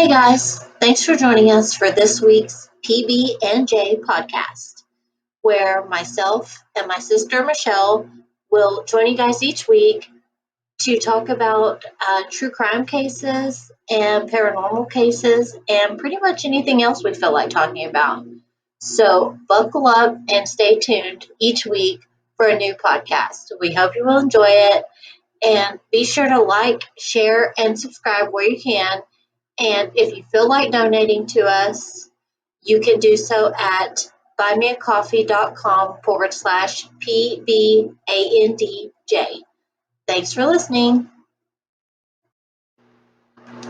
Hey guys, thanks for joining us for this week's PB&J podcast, where myself and my sister Michelle will join you guys each week to talk about true crime cases and paranormal cases and pretty much anything else we feel like talking about. So buckle up and stay tuned each week for a new podcast. We hope you will enjoy it, and be sure to like, share, and subscribe where you can. And if you feel like donating to us, you can do so at buymeacoffee.com/PBANDJ. Thanks for listening.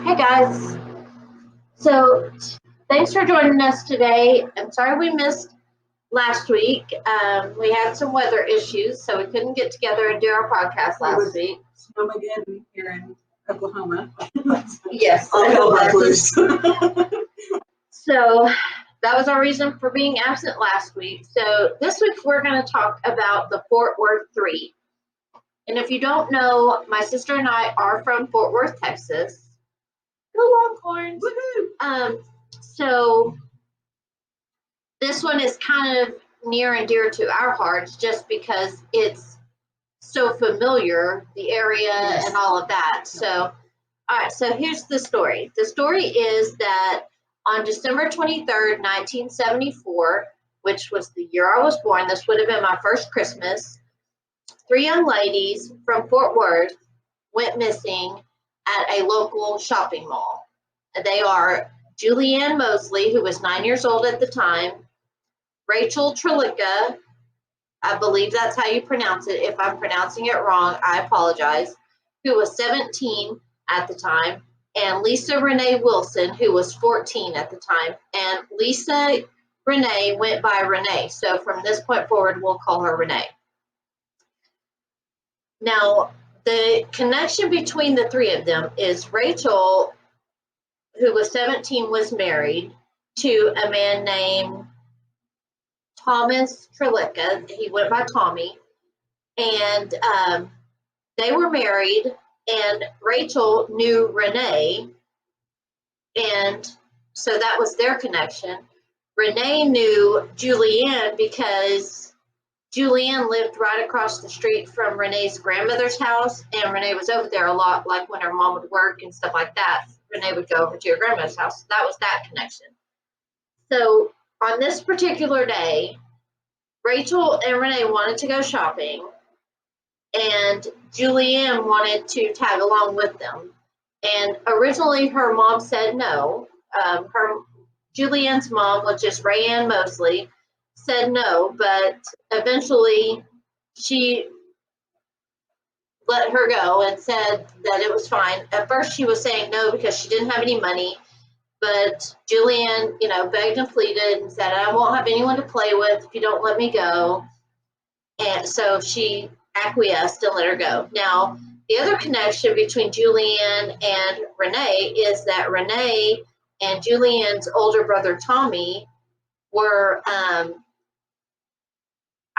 Hey guys. So thanks for joining us today. I'm sorry we missed last week. We had some weather issues, so we couldn't get together and do our podcast last week. Snowmageddon here in Oklahoma. Yes. All hell broke loose. So that was our reason for being absent last week. So this week we're going to talk about the Fort Worth Three. And if you don't know, my sister and I are from Fort Worth, Texas. Go Longhorns! So this one is kind of near and dear to our hearts just because it's so familiar, the area Yes. and all of that. So, all right, so here's the story. The story is that on December 23rd, 1974, which was the year I was born, this would have been my first Christmas, three young ladies from Fort Worth went missing at a local shopping mall. They are Julianne Mosley, who was 9 years old at the time, Rachel Trelica, I believe that's how you pronounce it. If I'm pronouncing it wrong, I apologize, who was 17 at the time, and Lisa Renee Wilson, who was 14 at the time. And Lisa Renee went by Renee. So from this point forward, we'll call her Renee. Now, the connection between the three of them is Rachel, who was 17, was married to a man named Thomas Trelica. He went by Tommy. And they were married, and Rachel knew Renee, and so that was their connection. Renee knew Julianne because Julianne lived right across the street from Renee's grandmother's house, and Renee was over there a lot, like when her mom would work and stuff like that. Renee would go over to her grandmother's house. So that was that connection. So on this particular day, Rachel and Renee wanted to go shopping, and Julianne wanted to tag along with them. And originally her mom said no. Julianne's mom, which is Rayanne Mosley, said no, but eventually she let her go and said that it was fine. At first she was saying no because she didn't have any money, but Julianne, begged and pleaded and said, I won't have anyone to play with if you don't let me go. And so she acquiesced and let her go. Now, the other connection between Julianne and Renee is that Renee and Julianne's older brother Tommy were, I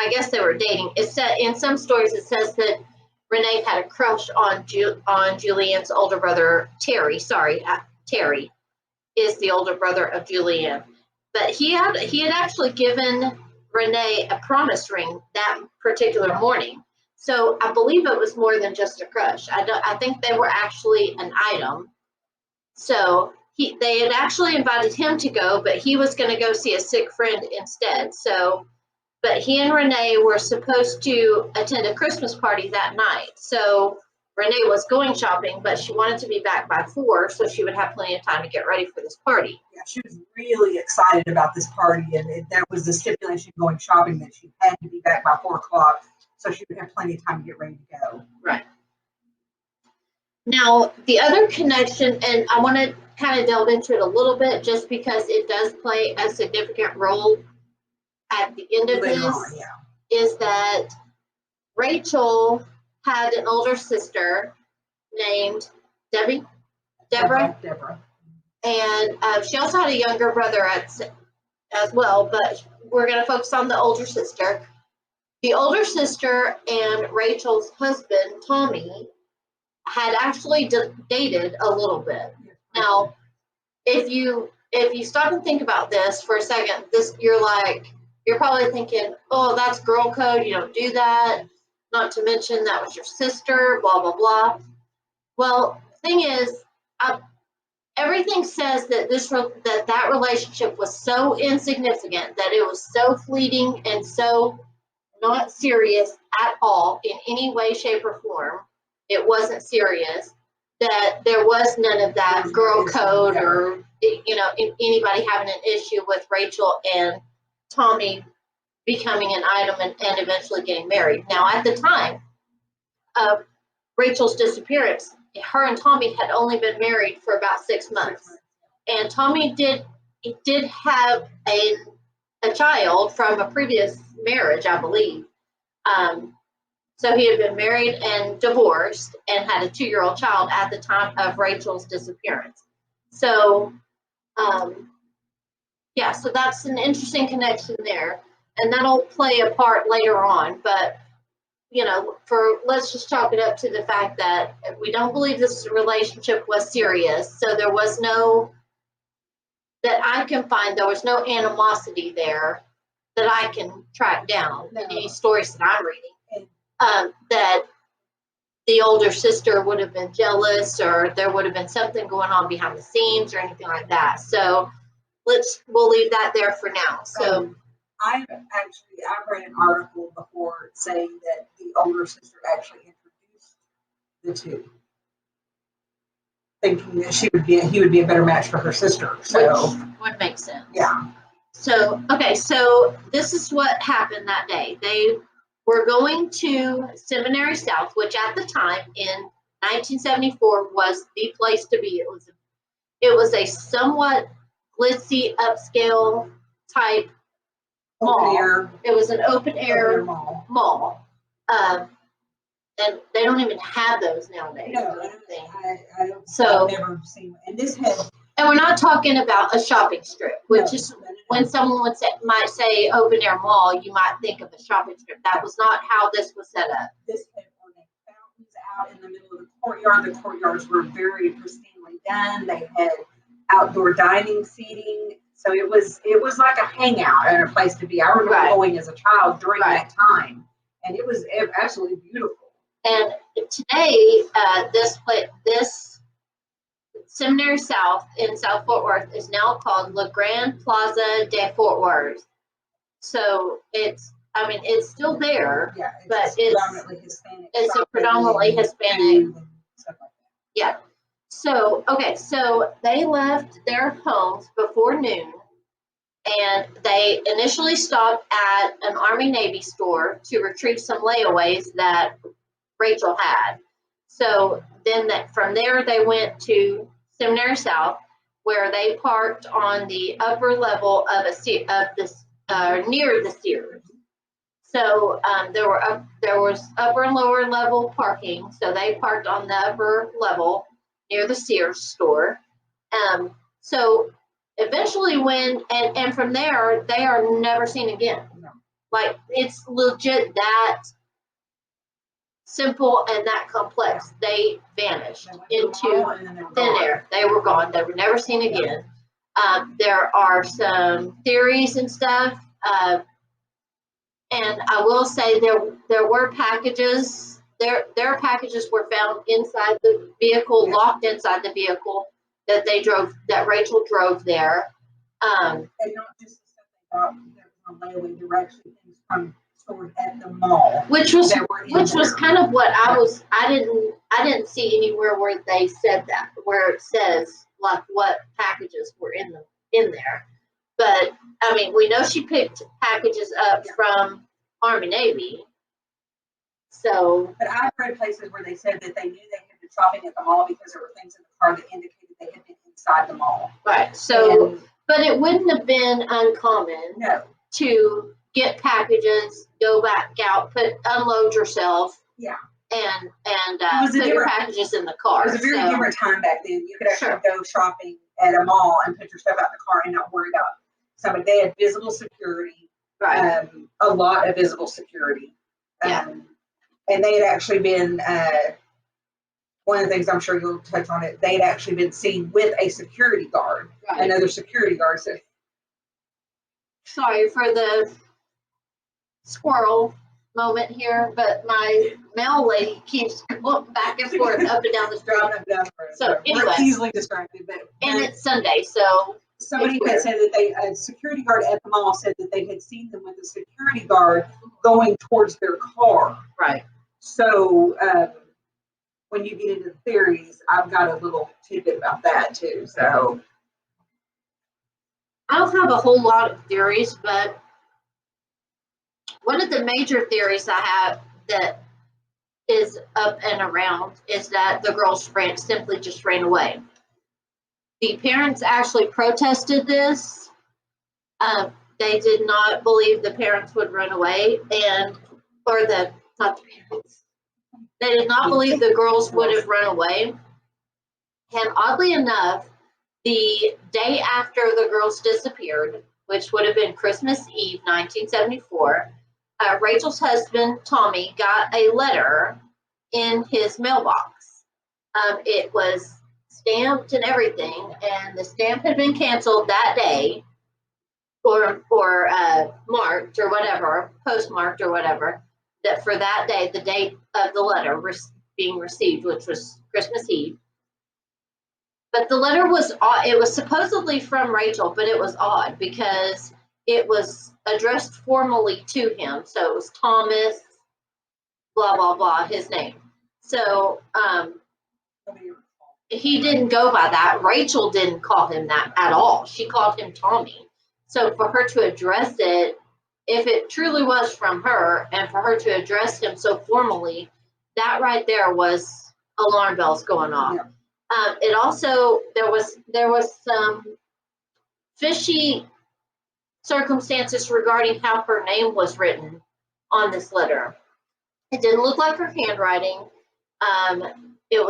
guess they were dating. It said in some stories it says that Renee had a crush on Julianne's older brother Terry. Terry is the older brother of Julianne, but he had actually given Renee a promise ring that particular morning. So I believe it was more than just a crush. I think they were actually an item. So they had actually invited him to go, but he was going to go see a sick friend instead. So, but he and Renee were supposed to attend a Christmas party that night. So Renee was going shopping, but she wanted to be back by 4, so she would have plenty of time to get ready for this party. Yeah, she was really excited about this party, and that was the stipulation going shopping, that she had to be back by 4 o'clock, so she would have plenty of time to get ready to go. Right. Now, the other connection, and I want to kind of delve into it a little bit just because it does play a significant role at the end of Later this, on, yeah. is that Rachel had an older sister named Deborah. And she also had a younger brother as well, but we're going to focus on the older sister. The older sister and Rachel's husband, Tommy, had actually dated a little bit. Now, if you stop and think about this for a second, you're probably thinking, oh, that's girl code. You don't do that. Not to mention that was your sister. Blah blah blah. Well, thing is, everything says that that relationship was so insignificant, that it was so fleeting and so not serious at all in any way, shape, or form. It wasn't serious. That there was none of that girl code or anybody having an issue with Rachel and Tommy becoming an item and eventually getting married. Now, at the time of Rachel's disappearance, her and Tommy had only been married for about 6 months, and Tommy did have a child from a previous marriage, I believe. So he had been married and divorced and had a 2-year-old child at the time of Rachel's disappearance. So, yeah, so that's an interesting connection there, and that'll play a part later on. But let's just chalk it up to the fact that we don't believe this relationship was serious. So there was no, that I can find, there was no animosity there that I can track down in any stories that I'm reading. That the older sister would have been jealous, or there would have been something going on behind the scenes or anything like that. So we'll leave that there for now. So I've read an article before saying that the older sister actually introduced the two, thinking that he would be a better match for her sister. So which would make sense. Yeah. So okay, so this is what happened that day. They were going to Seminary South, which at the time in 1974 was the place to be. It was a somewhat glitzy, upscale type mall. It was an open air mall. And they don't even have those nowadays. No, I don't. So I've never seen. And this had. And we're not talking about a shopping strip, which is when someone might say open air mall, you might think of a shopping strip. That was not how this was set up. This had fountains out in the middle of the courtyard. The courtyards were very pristinely done. They had outdoor dining seating. So it was like a hangout and a place to be. I remember going as a child during that time, and it was absolutely beautiful. And today, this Seminary South in South Fort Worth is now called La Grand Plaza de Fort Worth. So it's still there, but it's a predominantly Hispanic. Stuff like that. Yeah. So, okay, so they left their homes before noon, and they initially stopped at an Army-Navy store to retrieve some layaways that Rachel had. So then from there, they went to Seminary South, where they parked on the upper level of near the Sears. So there was upper and lower level parking. So they parked on the upper level near the Sears store. So eventually and from there, they are never seen again. No. Like, it's legit that simple and that complex. They vanished into thin air. They were gone. They were never seen again. There are some theories and stuff. And I will say there were packages. Their packages were found inside the vehicle, locked inside the vehicle that Rachel drove there. And not just the stuff they got on layaway, there were actually things from stored at the mall. Which was kind of what I didn't see anywhere where they said that, where it says like what packages were in there. But I mean, we know she picked packages up from Army Navy. So, but I've read places where they said that they knew they had been shopping at the mall because there were things in the car that indicated they had been inside the mall. Right. So, but it wouldn't have been uncommon to get packages, go back out, unload yourself. Yeah. And put your packages in the car. It was a very different time back then. You could actually go shopping at a mall and put your stuff out in the car and not worry about somebody. They had visible security, a lot of visible security. And they had actually been one of the things I'm sure you'll touch on it, they'd actually been seen with a security guard, Right. another security guard. So, sorry for the squirrel moment here, but my mail lady keeps going back and forth up and down the street. So anyway, we're easily distracted. But and it's Sunday, so somebody had said that a security guard at the mall said that they had seen them with a security guard going towards their car. Right. So when you get into the theories, I've got a little tidbit about that too. So I don't have a whole lot of theories, but one of the major theories I have that is up and around is that the girls simply just ran away. The parents actually protested this. They did not believe the parents would run away, not the parents. They did not believe the girls would have run away. And oddly enough, the day after the girls disappeared, which would have been Christmas Eve, 1974, Rachel's husband, Tommy, got a letter in his mailbox. It was stamped and everything, and the stamp had been canceled that day, or marked or whatever, postmarked or whatever, that for that day, the date of the letter being received, which was Christmas Eve. But the letter was odd. It was supposedly from Rachel, but it was odd because it was addressed formally to him. So it was Thomas, blah, blah, blah, his name. So he didn't go by that. Rachel didn't call him that at all. She called him Tommy. So for her to address it, if it truly was from her, and for her to address him so formally, that right there was alarm bells going off. Yeah. It also, there was some fishy circumstances regarding how her name was written on this letter. It didn't look like her handwriting. It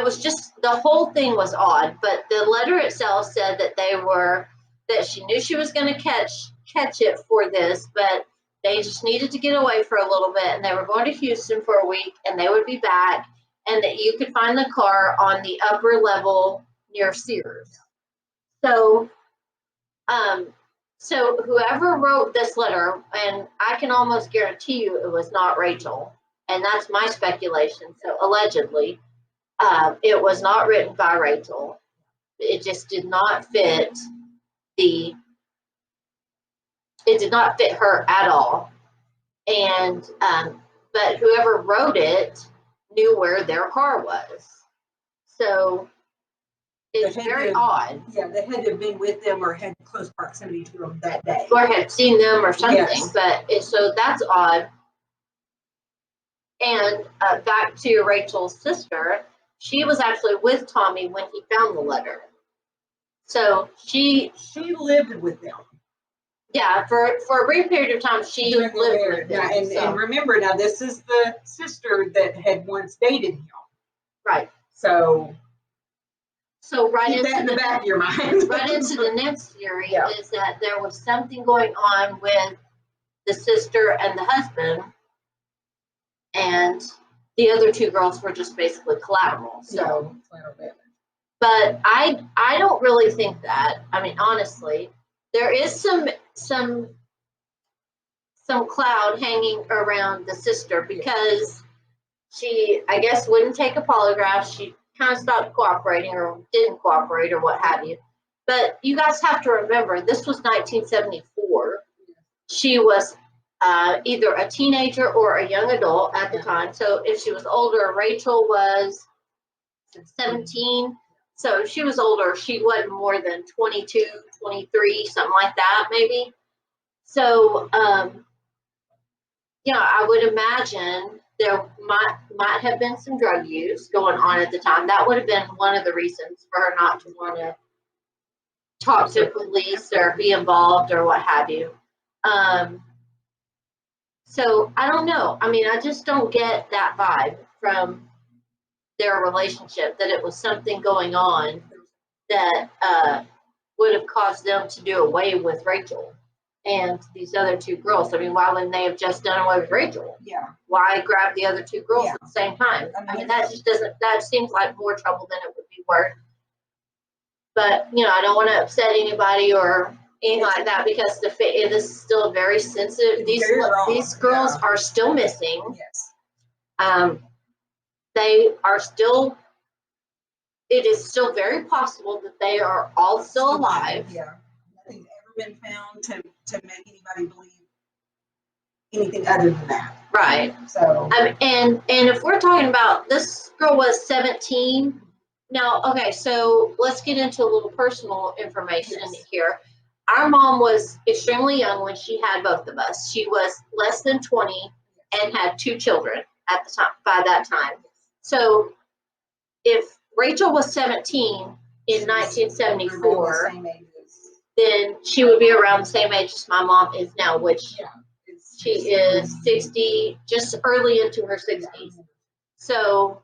was just, the whole thing was odd, but the letter itself said that she knew she was going to catch it for this, but they just needed to get away for a little bit, and they were going to Houston for a week, and they would be back, and that you could find the car on the upper level near Sears. So, so whoever wrote this letter, and I can almost guarantee you it was not Rachel, and that's my speculation. So allegedly, it was not written by Rachel. It just did not fit it did not fit her at all. And, but whoever wrote it knew where their car was. So it's very odd. Yeah, they had to have been with them or had close proximity to them that day. Or had seen them or something. Yes. But so that's odd. And back to Rachel's sister, she was actually with Tommy when he found the letter. So she lived with them. Yeah, for a brief period of time, she lived with them. And remember, now this is the sister that had once dated him. Right. So right keep into that in the back of your mind. Right into the next theory is that there was something going on with the sister and the husband, and the other two girls were just basically collateral. So, but I don't really think that. I mean, honestly, there is some cloud hanging around the sister because she, I guess, wouldn't take a polygraph. She kind of stopped cooperating or didn't cooperate or what have you. But you guys have to remember, this was 1974. She was either a teenager or a young adult at the time. So if she was older, Rachel was 17. So if she was older, she wasn't more than 22, 23, something like that, maybe. So, I would imagine there might have been some drug use going on at the time. That would have been one of the reasons for her not to want to talk to police or be involved or what have you. So I don't know. I mean, I just don't get that vibe from their relationship, that it was something going on that would have caused them to do away with Rachel. and these other two girls. I mean, why wouldn't they have just done away with Rachel? Yeah. Why grab the other two girls Yeah. at the same time? I mean, that just doesn't, that seems like more trouble than it would be worth. But, you know, I don't want to upset anybody or anything like that, because it is still very sensitive. These girls are still missing. Yes. They are still, it is still very possible that they are all still alive. Yeah. Nothing's ever been found to make anybody believe anything other than that. Right. So. And if we're talking about, this girl was 17. Now, okay, so let's get into a little personal information here. Our mom was extremely young when she had both of us. She was less than 20 and had 2 children at the time, by that time. So if Rachel was 17 in 1974, then she would be around the same age as my mom is now, which she is 60, just early into her 60s. So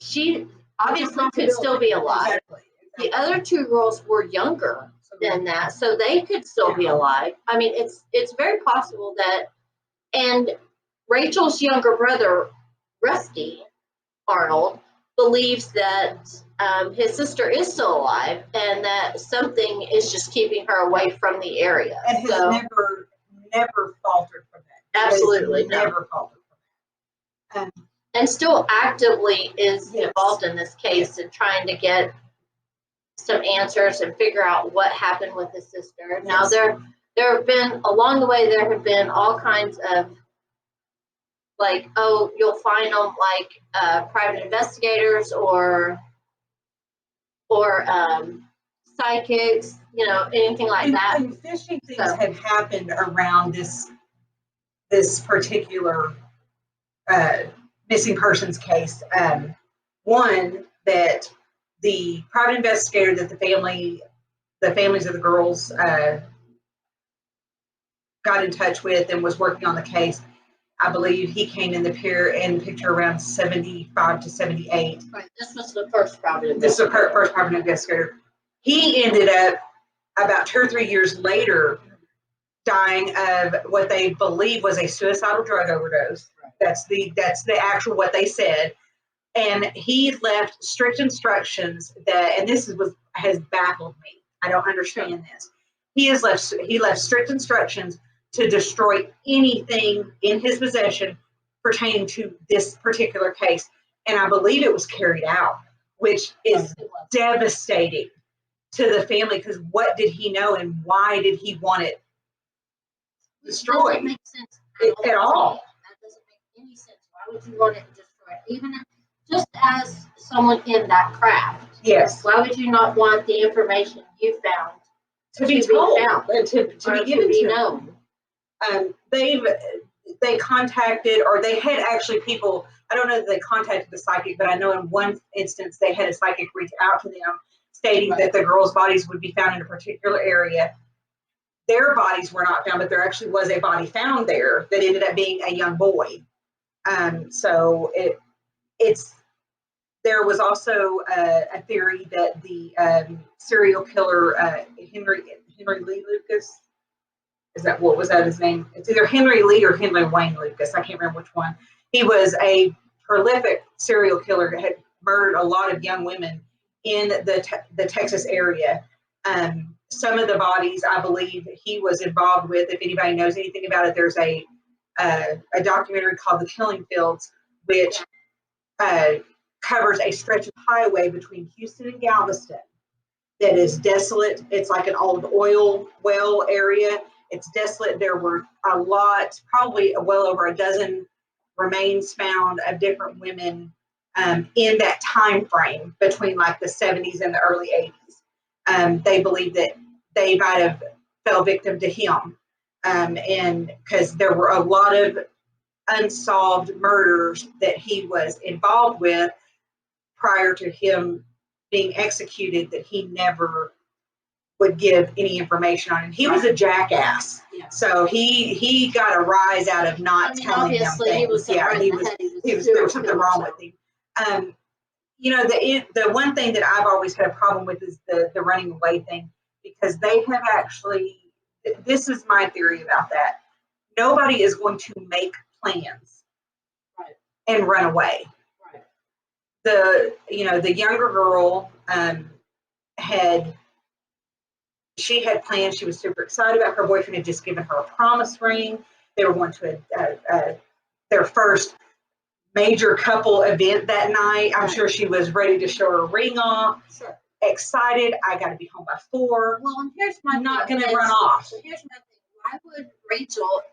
she obviously could still be alive. The other 2 girls were younger than that, so they could still be alive. I mean, it's very possible that, and Rachel's younger brother, Rusty Arnold, believes that his sister is still alive and that something is just keeping her away from the area. And has never faltered from that. Absolutely, never faltered from that. And still actively is involved in this case and trying to get some answers and figure out what happened with his sister. Now there have been, along the way, there have been all kinds of, like, oh, you'll find them like private investigators or psychics, you know, anything like that. And fishy things have happened around this particular missing persons case. One, that the private investigator that the families of the girls got in touch with and was working on the case, I believe he came in the picture around 75 to 78. Right. This was the first private investigator. This is the first private investigator. He ended up about 2 or 3 years later dying of what they believe was a suicidal drug overdose. Right. That's the actual what they said. And he left strict instructions that, and this has baffled me. I don't understand this. He left strict instructions to destroy anything in his possession pertaining to this particular case. And I believe it was carried out, which is devastating to the family, because what did he know and why did he want it destroyed? It doesn't make sense at all. That doesn't make any sense. Why would you want it destroyed? Even just as someone in that craft. Yes. Why would you not want the information you found to be told, and to be given to be known? They contacted, or they had actually people, I don't know that they contacted the psychic, but I know in one instance they had a psychic reach out to them stating that the girls' bodies would be found in a particular area. Their bodies were not found, but there actually was a body found there that ended up being a young boy. So there was also a theory that the serial killer Henry Lee Lucas, what was his name? It's either Henry Lee or Henry Wayne Lucas. I can't remember which one. He was a prolific serial killer that had murdered a lot of young women in the Texas area. Some of the bodies, I believe, he was involved with. If anybody knows anything about it, there's a documentary called The Killing Fields, which covers a stretch of highway between Houston and Galveston that is desolate. It's like an old oil well area. It's desolate. There were a lot, probably well over a dozen remains found of different women in that time frame between like the 70s and the early 80s. They believe that they might have fell victim to him, and because there were a lot of unsolved murders that he was involved with prior to him being executed that he never would give any information on. And he was a jackass. Yeah. So he got a rise out of not telling them things. There was something wrong with him. The one thing that I've always had a problem with is the running away thing, because they have actually this is my theory about that. Nobody is going to make plans and run away. Right. The younger girl had plans. She was super excited about her boyfriend had just given her a promise ring. They were going to their first major couple event that night. I'm sure she was ready to show her ring off. Sure. Excited. I got to be home by 4. Well, and here's my I'm not thing. going to run off. So here's my thing. Why would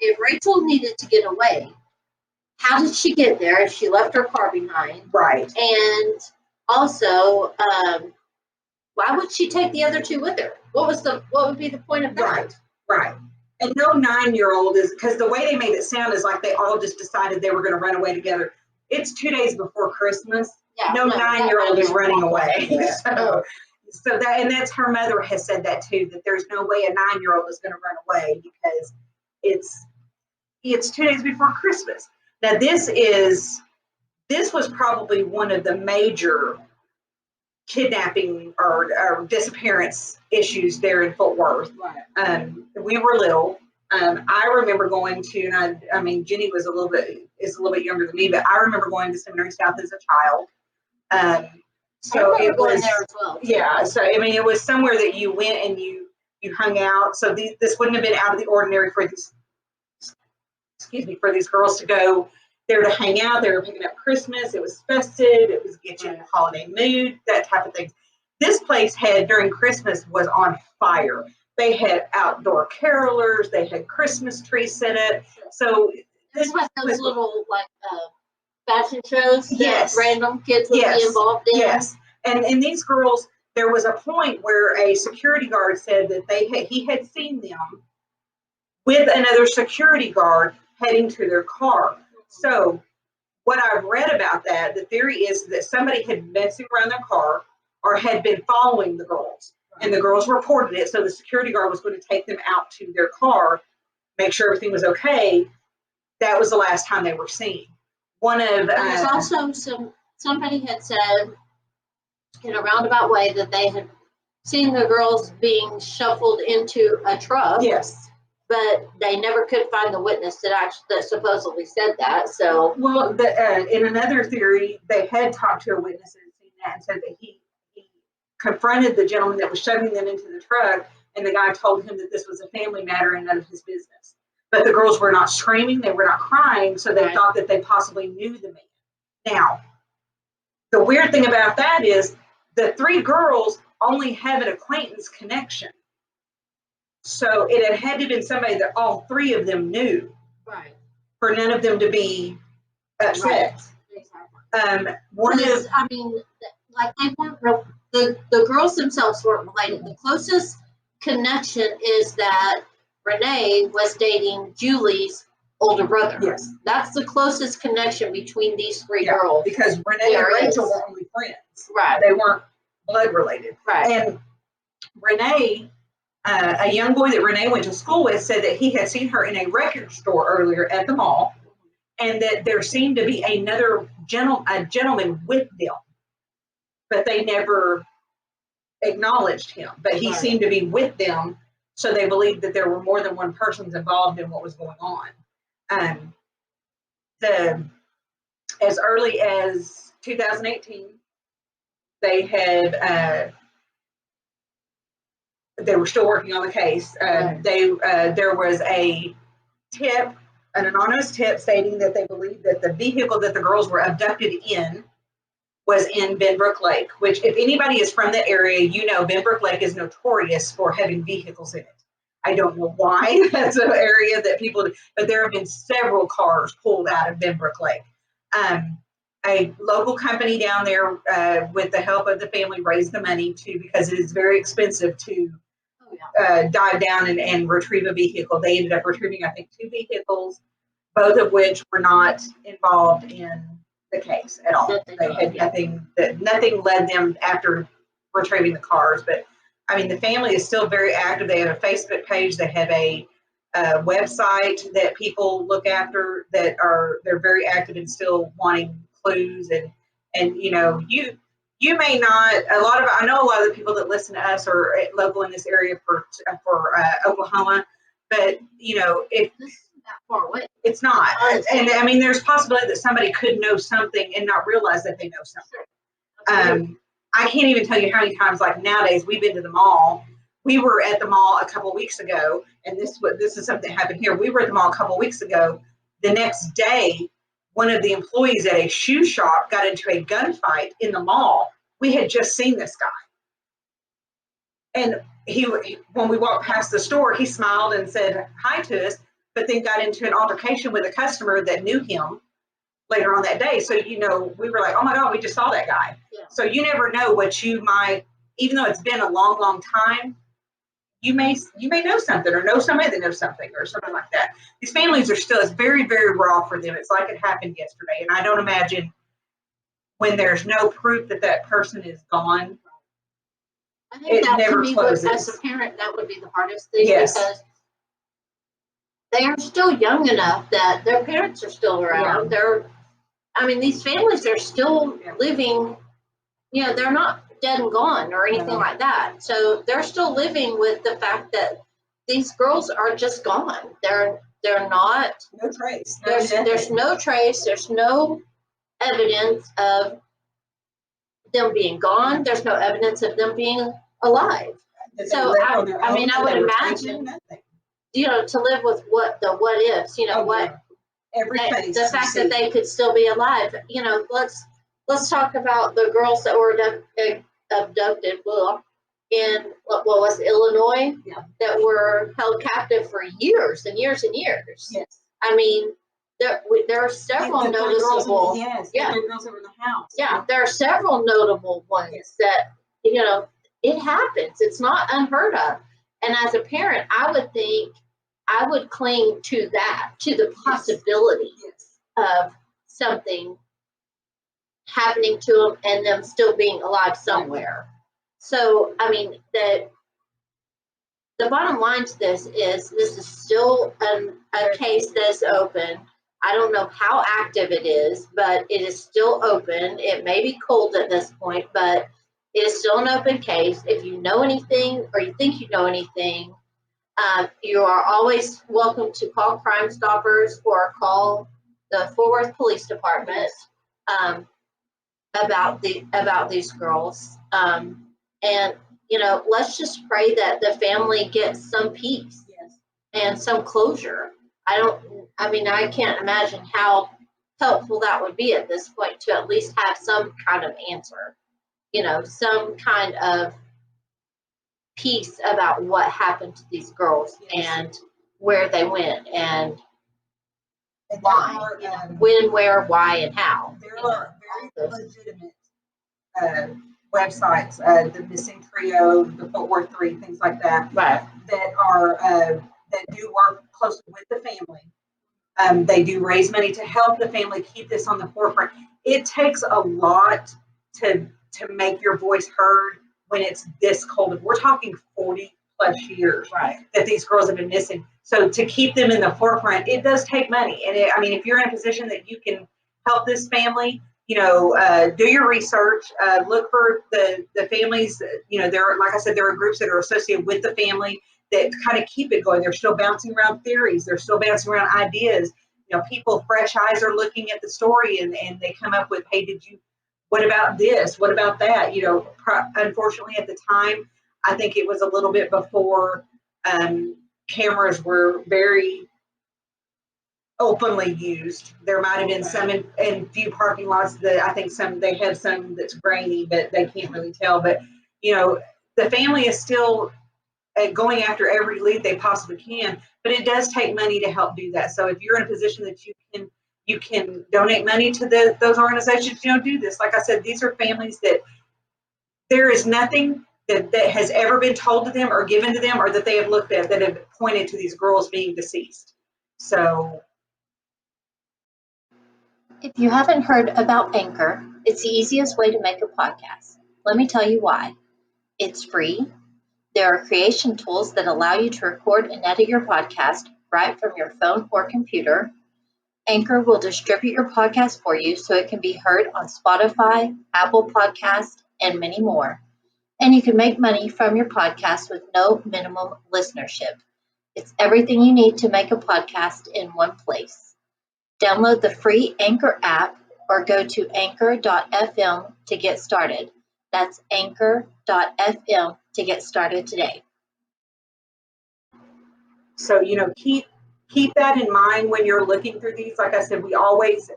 if Rachel needed to get away, how did she get there if she left her car behind? Right. And also, why would she take the other 2 with her? What would be the point of that? Right. And no 9-year-old is, because the way they made it sound is like they all just decided they were going to run away together. It's 2 days before Christmas. Yeah, no 9-year-old is running away. So that's her mother has said that too, that there's no way a 9-year-old is going to run away because it's 2 days before Christmas. Now this was probably one of the major kidnapping or disappearance issues there in Fort Worth. Right. We were little. I remember going to, and I mean, Jenny is a little bit younger than me, but I remember going to Seminary South as a child. So it was there as well. Yeah. So I mean, it was somewhere that you went and you hung out. So this wouldn't have been out of the ordinary for these girls to go there to hang out. They were picking up Christmas. It was festive. It was get you in the holiday mood, that type of thing. This place during Christmas was on fire. They had outdoor carolers. They had Christmas trees set up. So this was those little fashion shows that yes. random kids would be involved in. Yes. And these girls, there was a point where a security guard said that he had seen them with another security guard heading to their car. So what I've read about that, the theory is that somebody had been messing around their car or had been following the girls. And the girls reported it. So the security guard was going to take them out to their car, make sure everything was okay. That was the last time they were seen. There's also somebody had said in a roundabout way that they had seen the girls being shuffled into a truck. Yes. But they never could find the witness that supposedly said that. So, well, in another theory, they had talked to a witness and seen that and said that he confronted the gentleman that was shoving them into the truck, and the guy told him that this was a family matter and none of his business. But the girls were not screaming, they were not crying, so they thought that they possibly knew the man. Now, the weird thing about that is the 3 girls only have an acquaintance connection. So it had to have been somebody that all 3 of them knew. Right. For none of them to be upset. Right. They weren't real. The girls themselves weren't related. The closest connection is that Renee was dating Julie's older brother. Yes. That's the closest connection between these 3 girls. Because Renee and Rachel were only friends. Right. They weren't blood related. Right. And Renee, a young boy that Renee went to school with, said that he had seen her in a record store earlier at the mall, and that there seemed to be another gentleman with them, but they never acknowledged him. But he seemed to be with them, so they believed that there were more than one person involved in what was going on. As early as 2018, they were still working on the case. There was a tip, an anonymous tip stating that they believed that the vehicle that the girls were abducted in was in Benbrook Lake, which if anybody is from the area, you know Benbrook Lake is notorious for having vehicles in it. I don't know why that's an area that people, but there have been several cars pulled out of Benbrook Lake. A local company down there, with the help of the family, raised the money because it is very expensive to dive down and retrieve a vehicle. They ended up retrieving, I think, 2 vehicles, both of which were not involved in the case at all. They had nothing led them after retrieving the cars. But I mean, the family is still very active. They have a Facebook page. They have a website that people look after they're very active and still wanting clues. And you know, you may not, I know a lot of the people that listen to us are local in this area for Oklahoma. But, you know, if This isn't that far away. it's not, and I mean, there's possibility that somebody could know something and not realize that they know something. I can't even tell you how many times, like nowadays, we've been to the mall. We were at the mall a couple of weeks ago, and this is something that happened here. We were at the mall a couple of weeks ago. The next day, one of the employees at a shoe shop got into a gunfight in the mall. We had just seen this guy. And when we walked past the store, he smiled and said hi to us, but then got into an altercation with a customer that knew him later on that day. So, you know, we were like, oh my God, we just saw that guy. Yeah. So you never know what you might, even though it's been a long, long time, you may know something or know somebody that knows something or something like that. These families are still, it's very, very raw for them. It's like it happened yesterday. And I don't imagine when there's no proof that that person is gone. I think that to me, as a parent, that would be the hardest thing, because they are still young enough that their parents are still around. These families are still living, you know, they're not dead and gone or anything like that. So they're still living with the fact that these girls are just gone. They're not. No trace. There's no trace. There's no evidence of them being gone. There's no evidence of them being alive. So I would imagine, you know, to live with what ifs, you know, the fact that they could still be alive. You know, let's talk about the girls that were abducted in what was it, Illinois, that were held captive for years and years and years. Yes. I mean, there are several noticeable. Girls that were in the house. Yeah, there are several notable ones that, you know, it happens. It's not unheard of. And as a parent, I would think I would cling to that, to the possibility of something happening to them and them still being alive somewhere. So, I mean, the bottom line to this is still a case that's open. I don't know how active it is, but it is still open. It may be cold at this point, but it is still an open case. If you know anything or you think you know anything, you are always welcome to call Crime Stoppers or call the Fort Worth Police Department about these girls. And, you know, let's just pray that the family gets some peace and some closure. I can't imagine how helpful that would be at this point to at least have some kind of answer, you know, some kind of peace about what happened to these girls and where they went and why, when, where, why, and how. There are very legitimate websites, the Missing Trio, the Fort Worth 3, things like that, that are that do work closely with the family. They do raise money to help the family keep this on the forefront. It takes a lot to make your voice heard when it's this cold. We're talking 40 plus years that these girls have been missing. So to keep them in the forefront, it does take money. And if you're in a position that you can help this family, you know, do your research, look for the families. You know, like I said, there are groups that are associated with the family that kind of keep it going. They're still bouncing around theories. They're still bouncing around ideas. You know, people, fresh eyes are looking at the story and they come up with, hey, what about this? What about that? You know, unfortunately at the time, I think it was a little bit before cameras were very openly used. There might have been some in few parking lots that I think they have some that's grainy, but they can't really tell. But, you know, the family is still going after every lead they possibly can, but it does take money to help do that. So if you're in a position that you can donate money to those organizations, you know, do this. Like I said, these are families that there is nothing that has ever been told to them or given to them or that they have looked at that have pointed to these girls being deceased. So if you haven't heard about Anchor, it's the easiest way to make a podcast. Let me tell you why. It's free. There are creation tools that allow you to record and edit your podcast right from your phone or computer. Anchor will distribute your podcast for you so it can be heard on Spotify, Apple Podcasts, and many more. And you can make money from your podcast with no minimum listenership. It's everything you need to make a podcast in one place. Download the free Anchor app or go to anchor.fm to get started. That's anchor.fm to get started today. So, keep that in mind when you're looking through these. Like I said, we always,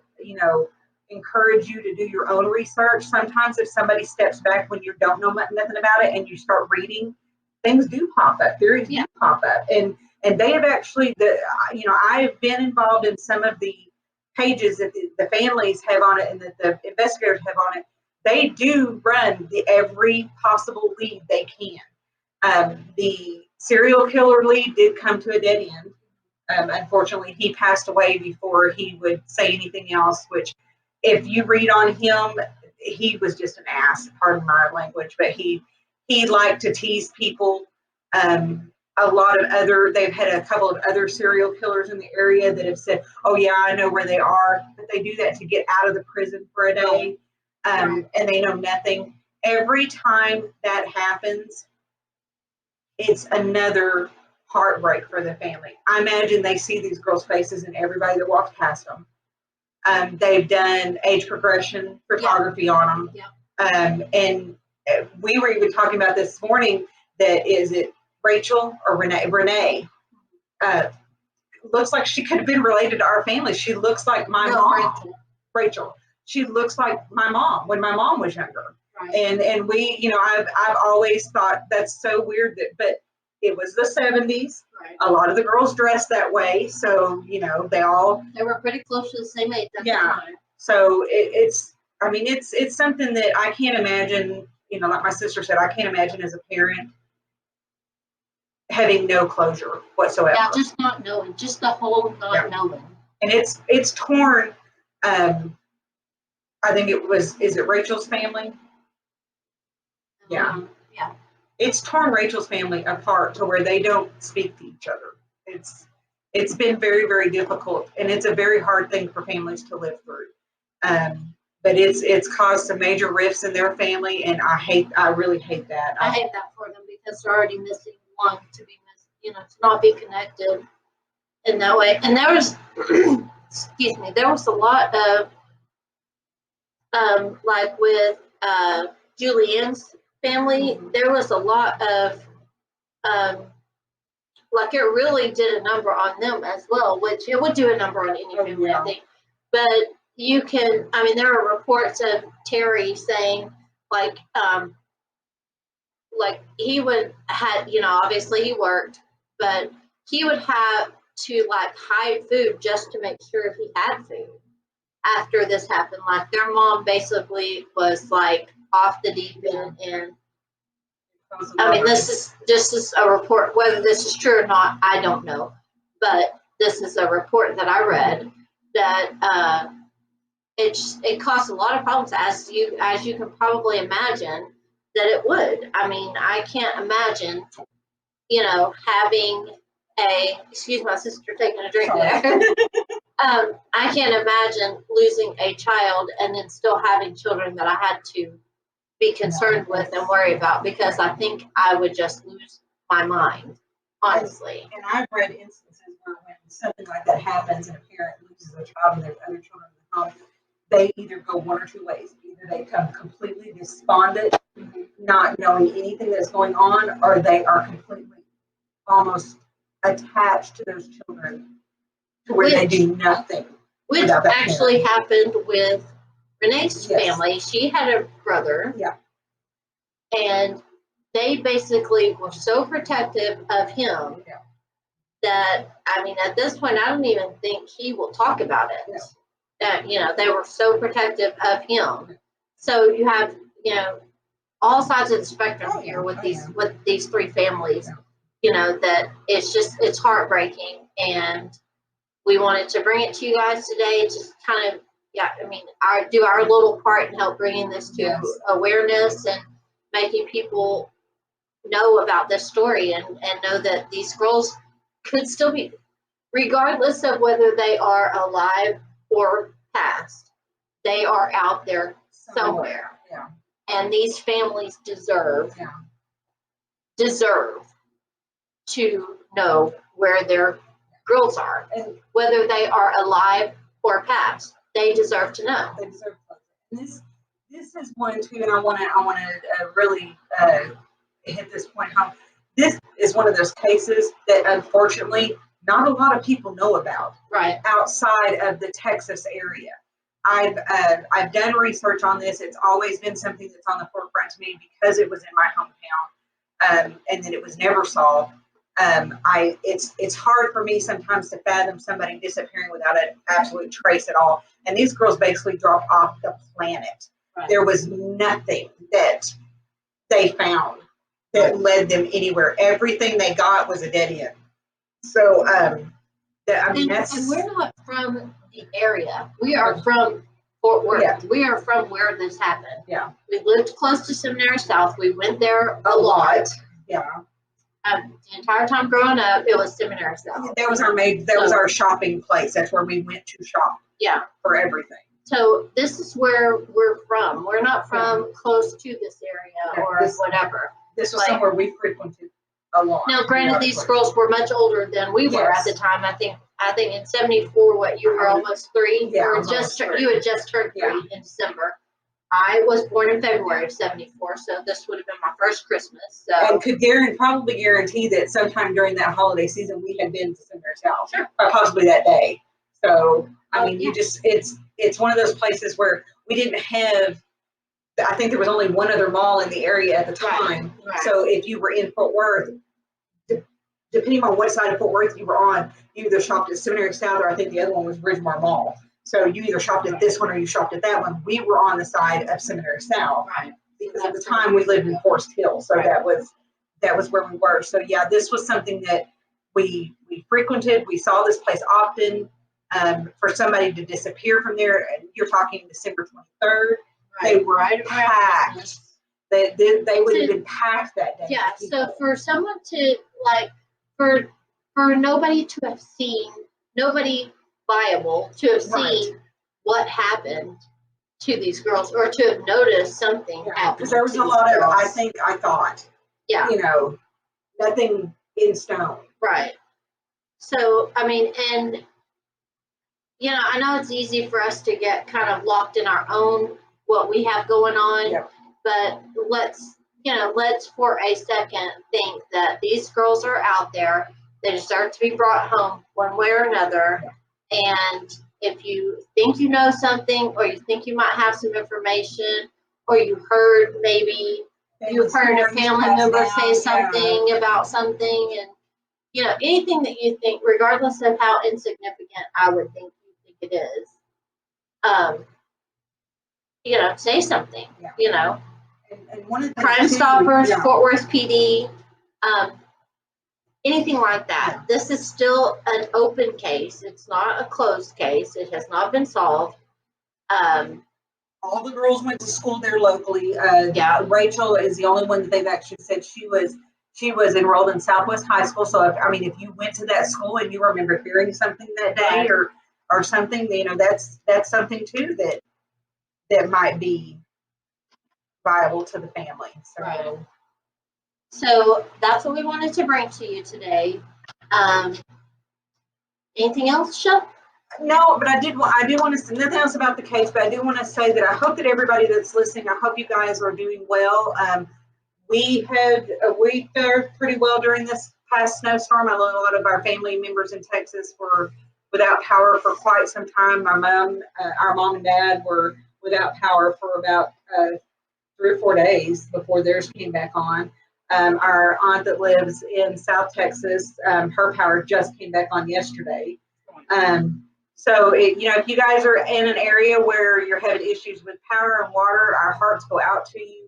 encourage you to do your own research. Sometimes if somebody steps back when you don't know nothing about it and you start reading, things do pop up, theories do pop up. And they have actually, I've been involved in some of the pages that the families have on it and that the investigators have on it. They do run every possible lead they can. The serial killer lead did come to a dead end. Unfortunately, he passed away before he would say anything else, which if you read on him, he was just an ass, pardon my language, but he liked to tease people. They've had a couple of other serial killers in the area that have said, oh yeah, I know where they are, but they do that to get out of the prison for a day, and they know nothing. Every time that happens, it's another heartbreak for the family. I imagine they see these girls' faces and everybody that walks past them. They've done age progression photography on them. And we were even talking about this morning that is it Rachel or Renee? Renee looks like she could have been related to our family. She looks like my mom. Rachel. She looks like my mom when my mom was younger. Right. And we, I've always thought that's so weird but it was the 70s. Right. A lot of the girls dressed that way. So, they were pretty close to the same age at the time. So it's something that I can't imagine, like my sister said, I can't imagine as a parent having no closure whatsoever. Yeah, just not knowing, just the whole not knowing. And it's torn. I think is it Rachel's family? Yeah. Yeah. It's torn Rachel's family apart to where they don't speak to each other. It's been very, very difficult, and it's a very hard thing for families to live through. But it's caused some major rifts in their family, and I really hate that. I hate that for them because they're already missing one to be missed, to not be connected in that way. And there was, excuse me, there was a lot of, like with Julianne's family, there was a lot of, like it really did a number on them as well, which it would do a number on any family, I think. But there are reports of Terry saying, like he would have, obviously he worked, but he would have to like hide food just to make sure he had food after this happened. Like their mom basically was like off the deep end, and this is just a report. Whether this is true or not, I don't know. But this is a report that I read that it caused a lot of problems, as you can probably imagine that it would. I can't imagine, having excuse my sister taking a drink there. I can't imagine losing a child and then still having children that I had to be concerned with and worry about, because I think I would just lose my mind, honestly. And I've read instances where when something like that happens and a parent loses a child and there's other children in the home, they either go one or two ways. Either they become completely despondent, not knowing anything that's going on, or they are completely almost attached to those children to where they do nothing. Which actually happened with Renee's family. She had a brother. Yeah. And they basically were so protective of him that, at this point, I don't even think he will talk about it. That, they were so protective of him. So you have, all sides of the spectrum here with these three families, that it's heartbreaking. And we wanted to bring it to you guys today, just kind of, do our little part and help bringing this to awareness and making people know about this story and know that these girls could still be, regardless of whether they are alive or passed, they are out there somewhere. Yeah. And these families deserve to know where their girls are, And whether they are alive or passed. They deserve to know. they deserve closure. And this is one too, and I want to really hit this point home. This is one of those cases that unfortunately not a lot of people know about. Right. Outside of the Texas area. I've done research on this. It's always been something that's on the forefront to me because it was in my hometown, and that it was never solved. It's hard for me sometimes to fathom somebody disappearing without an absolute trace at all. And these girls basically dropped off the planet. Right. There was nothing that they found that led them anywhere. Everything they got was a dead end. So, and we're not from the area. We are from Fort Worth. Yeah. We are from where this happened. Yeah. We lived close to Seminary South. We went there a lot. Yeah. The entire time growing up, it was Seminary South. That was our shopping place. That's where we went to shop. Yeah. For everything. So this is where we're from. We're not from close to this area or whatever. This was somewhere we frequented a lot. Now, granted, these girls were much older than we were at the time. I think in '74, what, you were almost 3? Yeah, you had just turned 3 in December. I was born in February of '74, so this would have been my first Christmas. So, and could probably guarantee that sometime during that holiday season we had been to Seminary South, sure, possibly that day. So I mean, it's one of those places where we didn't have. I think there was only one other mall in the area at the time. Right. So if you were in Fort Worth, depending on what side of Fort Worth you were on, you either shopped at Seminary South or I think the other one was Ridgemar Mall. So you either shopped at this one or you shopped at that one. We were on the side of Seminary South. Right. Because at the time we lived in Forest Hill. So that was where we were. So yeah, this was something that we frequented. We saw this place often. For somebody to disappear from there, and you're talking December 23rd. They were packed. They would have been packed that day. Yeah. So for someone to for nobody to have seen, nobody viable to have seen what happened to these girls or to have noticed something happened. Because there was a lot of, I thought, nothing in stone. Right. So, I mean, and, I know it's easy for us to get kind of locked in our own, what we have going on, but let's for a second think that these girls are out there. They deserve to be brought home one way or another. And if you think you know something, or you think you might have some information, or you heard you heard a family member say something about something, and anything that you think, regardless of how insignificant I would think you think it is, say something. And one of the Crime Stoppers, Fort Worth PD, anything like that. This is still an open case. It's not a closed case. It has not been solved. All the girls went to school there locally. Rachel is the only one that they've actually said she was enrolled in Southwest High School. So if you went to that school and you remember hearing something that day or something, that's something too that might be viable to the family. So. Right. So that's what we wanted to bring to you today. Anything else, Shep? No, but I do want to say nothing else about the case, but I do want to say that I hope that everybody that's listening, I hope you guys are doing well. We fared pretty well during this past snowstorm. I know a lot of our family members in Texas were without power for quite some time. Our mom and dad were without power for about 3 or 4 days before theirs came back on. Our aunt that lives in South Texas, her power just came back on yesterday. So, if you guys are in an area where you're having issues with power and water, our hearts go out to you.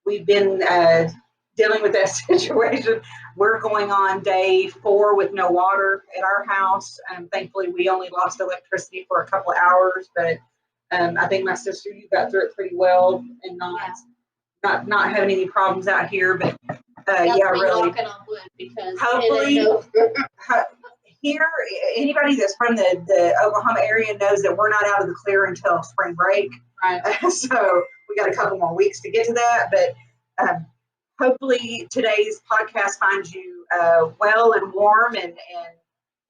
We've been dealing with that situation. We're going on day 4 with no water at our house. Thankfully, we only lost electricity for a couple of hours, but I think my sister, you got through it pretty well and not having any problems out here. But really. Knocking on wood, because hopefully. Here, anybody that's from the Oklahoma area knows that we're not out of the clear until spring break. Right. So we got a couple more weeks to get to that, but hopefully today's podcast finds you well and warm and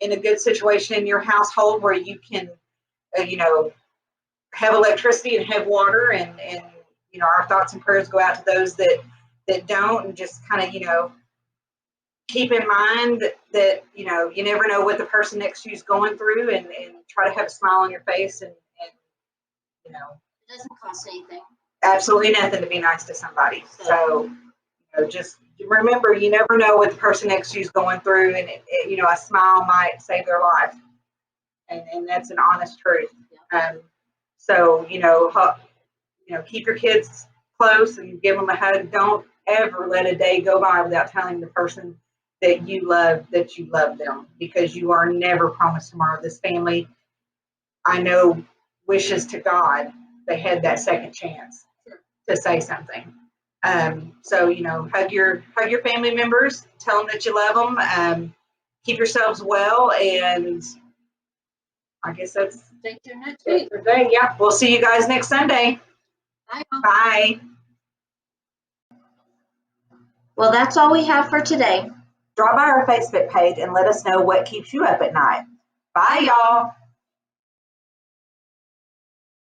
in a good situation in your household where you can, have electricity and have water and our thoughts and prayers go out to those that don't, and just kind of, keep in mind that, you never know what the person next to you is going through, and try to have a smile on your face and it doesn't cost anything. Absolutely nothing to be nice to somebody. So just remember, you never know what the person next to you is going through, and a smile might save their life, and that's an honest truth. Yeah. So keep your kids close and give them a hug. Don't ever let a day go by without telling the person that you love them, because you are never promised tomorrow. This family, I know, wishes to God they had that second chance to say something. So hug your family members, tell them that you love them, keep yourselves well, and I guess that's Stay tuned next week. today. Yeah, we'll see you guys next Sunday. Bye. Bye. Well, that's all we have for today. Drop by our Facebook page and let us know what keeps you up at night. Bye, y'all.